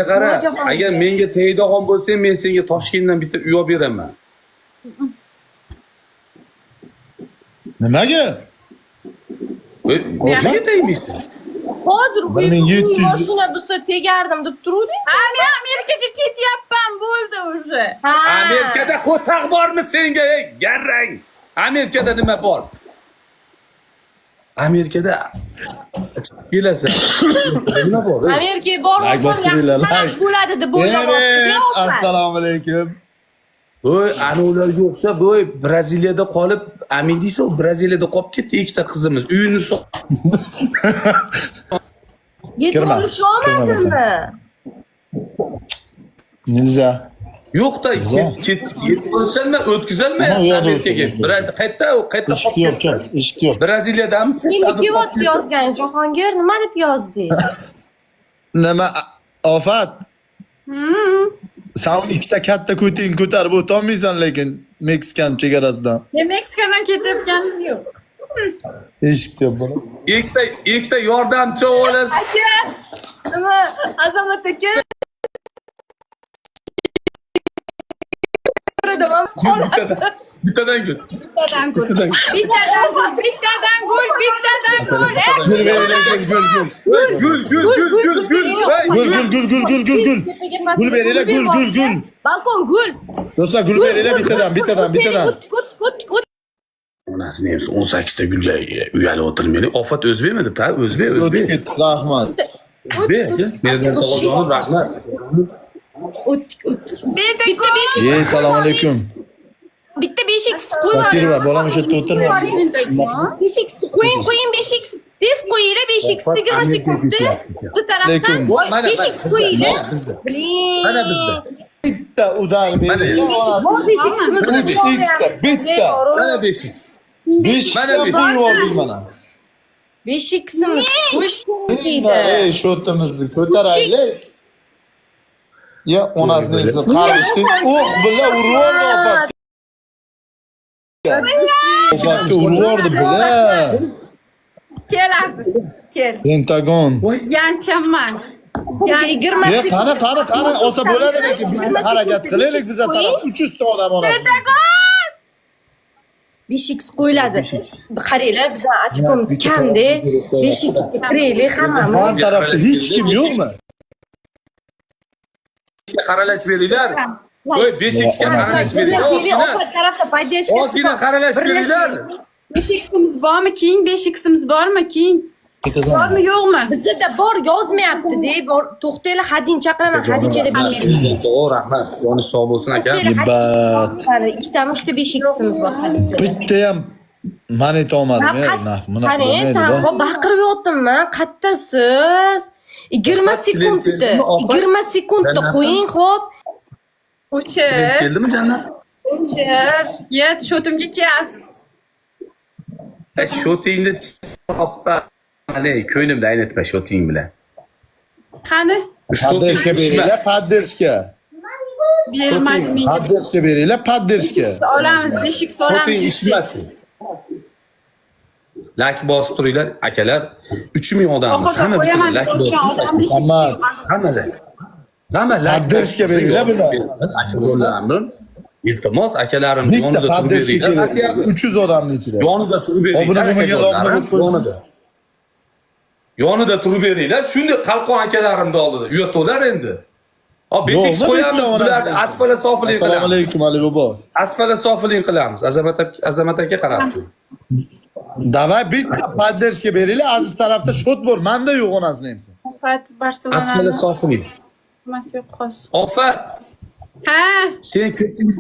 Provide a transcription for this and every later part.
Qara, agar menga tegadigan bo'lsang, men senga Toshkentdan bitta uy olib beraman. Nimaga? Nimaga tegmaysan? Hozir uy 1700 mashina bo'lsa tegardim deb turuvding. Men Amerikaga ketyapman, bo'ldi уже. Amerikada qo'taq bormi senga, garrang? Amerikada nima bor? Amerikada kelasan. Nima bor? Amerikaga borib Like yaxshi bosinglar, like. bo'ladi deb o'ylamoqda. Assalomu alaykum. Voy, ana ularga o'xshab, voy, Braziliyada qolib, amin deysa, Braziliyada qolib ketdi ikkita qizimiz. Uyini Yetib Kirma, olishmadimmi? Nilza. yo'qda, ketib olsanmi, o'tkazolmay Aha, u yoqda Amerikaga. o'tkazadi. Qayerda Eshik yo'q, cho'q, eshik yo'q. Braziliyadami? Endi kevot yozgan Jahongir, nima deb yozding? Nima ofat? Sen ikkita katta ko'ting ko'tarib o'tolmaysan lekin Meksikan chegarasidan. Men Meksikadan ketayotganim yo'q. Eshik yo'q bola. Ikkita yordamchi olasiz. Nima? Azamat aka. Bittadan gul. Bittadan gul. Bittadan gul. Gul beringlar, gul. Gul. Gul. Gul beringlar, gul. Balkon gul. Do'stlar, gul beringlar bittadan. Kut. Onasini ham 18 ta gulga uyalib o'tirmaylik. Ofat o'zbekmi deb, ha? O'zbek. O'tib rahmat. Mendan tog'ojonim rahmat. Bitta Assalomu alaykum. bitta beshik qo'ying. Fakirova, bolam o'sha yerda o'tirma. Beshik qo'ying beshik. Tez qo'yinglar beshik 20 sekundda. Bu tarafdan Lekin. beshik qo'yinglar. Mana bizda. Bitta udar beringlar. Bitta. Mana beshik. Besh Mana qism besh. qo'yib yubordik mana. Beshik qismimiz qo'yish deydi. Ey, shotimizni ko'taraylik. Ya onasini qarishdi. Oh, bila urvordi ofat. Ofatga urvordi bila. Kelasiz. Kel. Pentagon. Yanchaman. 20 Ya qani olsa bo'ladi lekin bitta harakat qilaylik bizga taraf 300 ta odam orasida. Beshik qo'yiladi. Qaranglar, bizning ochkomiz kamda. Beshik kiraylik hammamiz. Bu tarafda hech kim yo'qmi? Qaralash beringlar. Voy, beshikka qaralash beringlar. Opa tarafda podдержка. Ozgina qaralash beringlar. Beshiksimiz bormi? Keyin beshiksimiz bormi? Keyin bormi, yo'qmi? Bizda bor yozmayapti-da. To'xtanglar, hadin chaqiraman, hadinchada beshik. O, rahmat. Yonish sog' bo'lsin aka. Ibat. Ikkitami uchta beshiksimiz bor hadinchada. Bitta ham man etolmadim. Qarang, tanho baqirib yotdimmi? Qattasiz. 20 sekundda. 20 sekundda qo'ying, xo'p. O'chir. Keldimi jannat? O'chir. Yet, shotimga kelasiz. Shotingni toppa. Mana ko'nglimda aynatma shoting bilan. Qani? Поддержка beringlar, поддержка. Bermadi menga. Поддержка beringlar, поддержка. Olamiz, beshik Shoting solamiz. ishmasin. Like bosib turinglar, akalar. 3000 odammiz. Hamma bitta like bosib. Hamma like. Поддержка beringlar bular. Akalarimiz, iltimos akalarim Bitta yonida turib поддержка beringlar. kerak. 300 odamni ichida. Yonida turib beringlar. Obuna bo'lmaganlar obuna bo'lib qo'ysin. Yonida turib beringlar. Shunday qalqon akalarimni oldida uyatlar endi. Hop, beshik Yo'qmi qo'yamiz, bitta bularni onasi? asfala sofiling Assalomu qilamiz. alaykum Ali bobo. Asfala sofiling qilamiz. Azamat aka qarab turing. Davay bitta поддержка beringlar, aziz tarafda shot bor. Menda yo'q onasini ham. Ofat Asfala Barselona. sofiling. Mas yo'q qos. Ofa, Ha, sen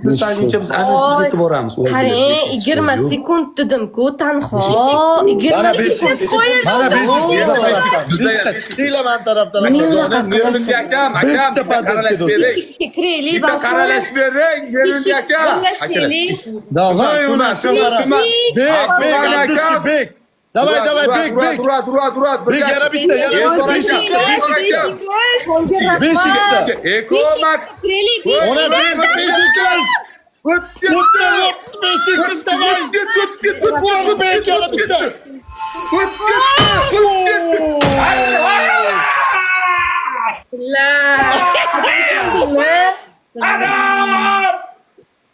ko'rsatuncha biz Amerikaga boramiz. Qarang, 20 sekund dedim-ku, tanho. 20 Mana 5 sekund. Mana 5 Bizda bitta chiqinglar men tarafdan. Nerimga akam, Bitta поддержка do'stlar. Beshikka kiraylik, Bitta qaralash bering, nerimga aka. birlashaylik. Davay ona shu qara. Bek. Davay, bek. Durat. Bek yana bitta, yana bitta. Beshikda. Ekomat. Kiraylik, Ona berdi beshiklar. Beshiklar davay. Bu bek yana bitta. La.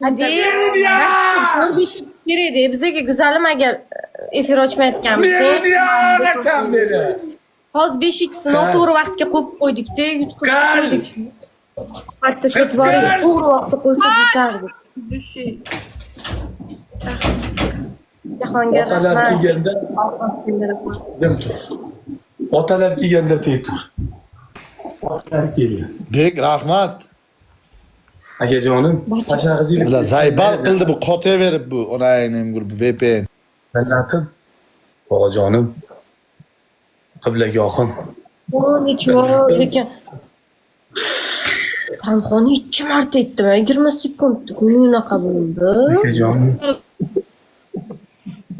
Hadi. Başka 5x beredi. Bizaga güzelim agar efir ochmayotganimizda. Meridian akam beri. Hozir 5x'ni noto'g'ri vaqtga qo'yib qo'ydikda, yutqizib qo'ydik. Hatta shu bor edi, to'g'ri vaqtda qo'ysak yetardi. Dushi. Jahongir Otalar rahmat. kelganda jim tur. Otalar kelganda tey tur. Otalar keldi. Bek rahmat. Akajonim, tashag'izingni Bular zaybal qildi bu qotaverib bu. Onayning bu VPN. Jannatim. Bolajonim. Qiblagohim. Nechun lekin Tanxoni 2 marta aytdim, 20 sekundda unaqa bo'ldi. Akajonim.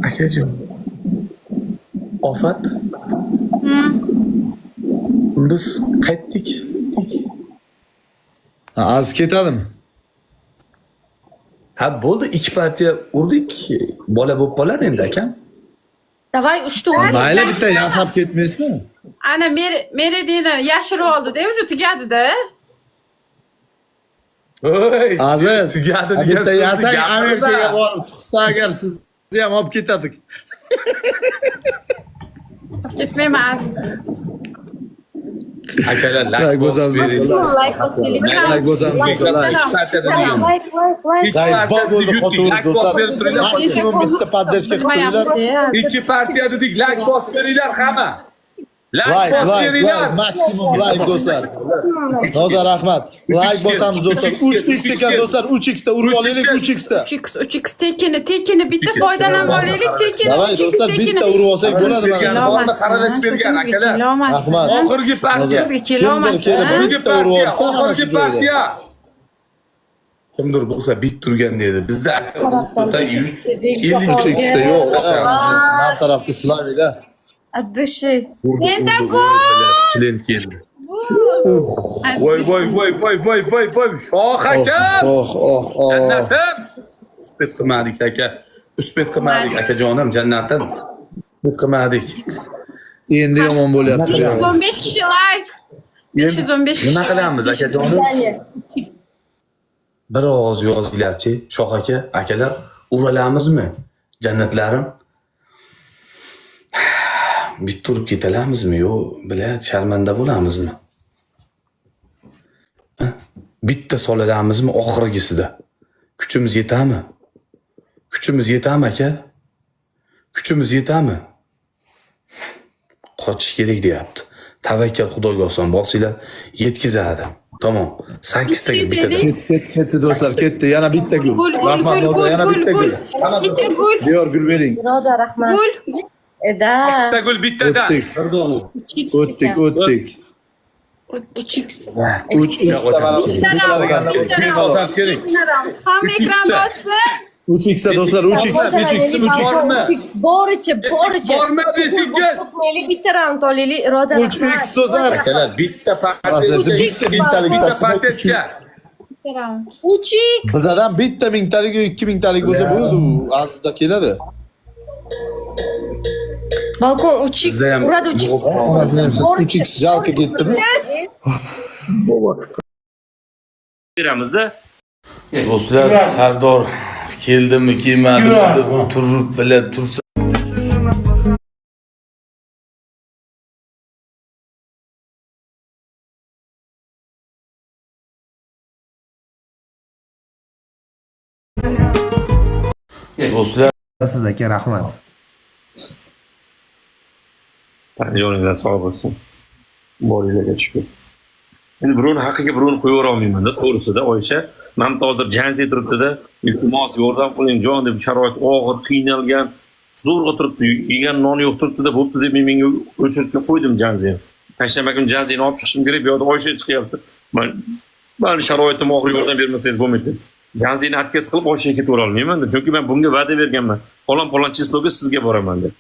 Akajon. Ofat. Biz qaytdik. Az ketadimi? Ha bo'ldi, 2 partiya urdik. Bola bo'lib qolar endi akam. Davay 3 ta Mayli bitta yasab ketmaysizmi? Ana Meredini yashirib oldi-da, уже tugadi-da. Oy, Aziz, tugadi bitta degan yasak so'zni Amerikaga gapirma. borib tuqsa agar sizni ham olib ketadik. Ketmayman aziz. Akalar, Like like bosib bosamiz. beringlar. like bosaylik. Like bosamiz, like. Ikki partiyada tugaymiz. Like. Zaybal bo'ldi Yutdik, qotuv like bosib do'stlar. berib turinglar. Maksimum bitta podдержка qilinglar. Ikki partiya dedik, like bosib beringlar hamma. Like Like, bosib like, beringlar. like, maksimum like do'stlar. Noza rahmat. Like bosamiz do'stlar. 3x ekan do'stlar, 3x da urib olaylik, 3x da. 3x tekini bitta foydalanib olaylik, tekini Davay 3x do'stlar, bitta urib olsak bo'ladi Bergan, mana. bonni qaralash bergan akalar. Rahmat. Oxirgi partiya. Bizga kelolmasdi. Kimdir bitta urib olsa mana Oxirgi shu joyda. partiya. Kimdir bo'lsa bit turgan dedi. Bizda to'ta 3x da yo'q. Nam tarafda Slaviyda. Adishi. Menda gol! Klient keldi. Voy. Shoh akam. Oh. Jannatim. Uspet qilmadik aka. Uspet qilmadik akajonim, jannatim. Uspet qilmadik. Endi yomon bo'lyapti. 515 kishi like. 515 kishi. Nima qilamiz akajonim? Bir og'iz yozinglarchi, Shoh aka, akalar, uralamizmi? Jannatlarim. Bitta turib ketalamizmi yo, bilad, sharmanda bo'lamizmi? Bitta solalamizmi oxirgisida? Kuchimiz yetami? Kuchimiz yetami aka? Kuchimiz yetami? Qochish kerak deyapti. Tavakkal Xudoga oson, bosinglar yetkazadi. Tamam. 8 taga bitada. Ketdi do'stlar, ketdi. Yana bitta gol. Rahmat Noza, yana bitta gol. Bitta gol. Diyor gul bering. Birodar rahmat. Gol. Eda. Bitta gol bittada. O'tdik. 3x. 3x da mana bo'ladiganlar. Hamma ekran bossin. 3x da do'stlar, 3x. Boricha. Borma besingiz. Mayli bitta round olaylik. Iroda 3x do'stlar. Akalar, bitta Bitta mingtalik bitta bitta partiyasiga. 3x. Bizadan bitta mingtalik, 2000talik bo'lsa bo'ldi. Azizda keladi. Balkon 3x. Bizdayam Uradi 3x. Onasini ham 3x jalka ketdimi? beramizda. Do'stlar, Sardor keldimi, kelmadimi deb turib bilib tursa. Do'stlar, Siz aka rahmat. Yoningizdan sog' bo'lsin. Boringlarga shukur. Endi birovni haqqiga birovni qo'yib olmayman-da, to'g'risida Oysha. Men hozir jansi turibdi-da, iltimos yordam qiling jon deb sharoit og'ir, qiynalgan, zo'rg'a turibdi, yegan noni yo'q turibdi-da, bo'pti deb men menga o'chirib qo'ydim jansini. Payshanba kuni jansini olib chiqishim kerak, bu yerda Oysha chiqyapti. Men sharoitim og'ir yordam bermasangiz bo'lmaydi. Jansini atkaz qilib Oyshaga ketib olmayman-da, chunki men bunga va'da berganman. Falon chisloga sizga boraman deb.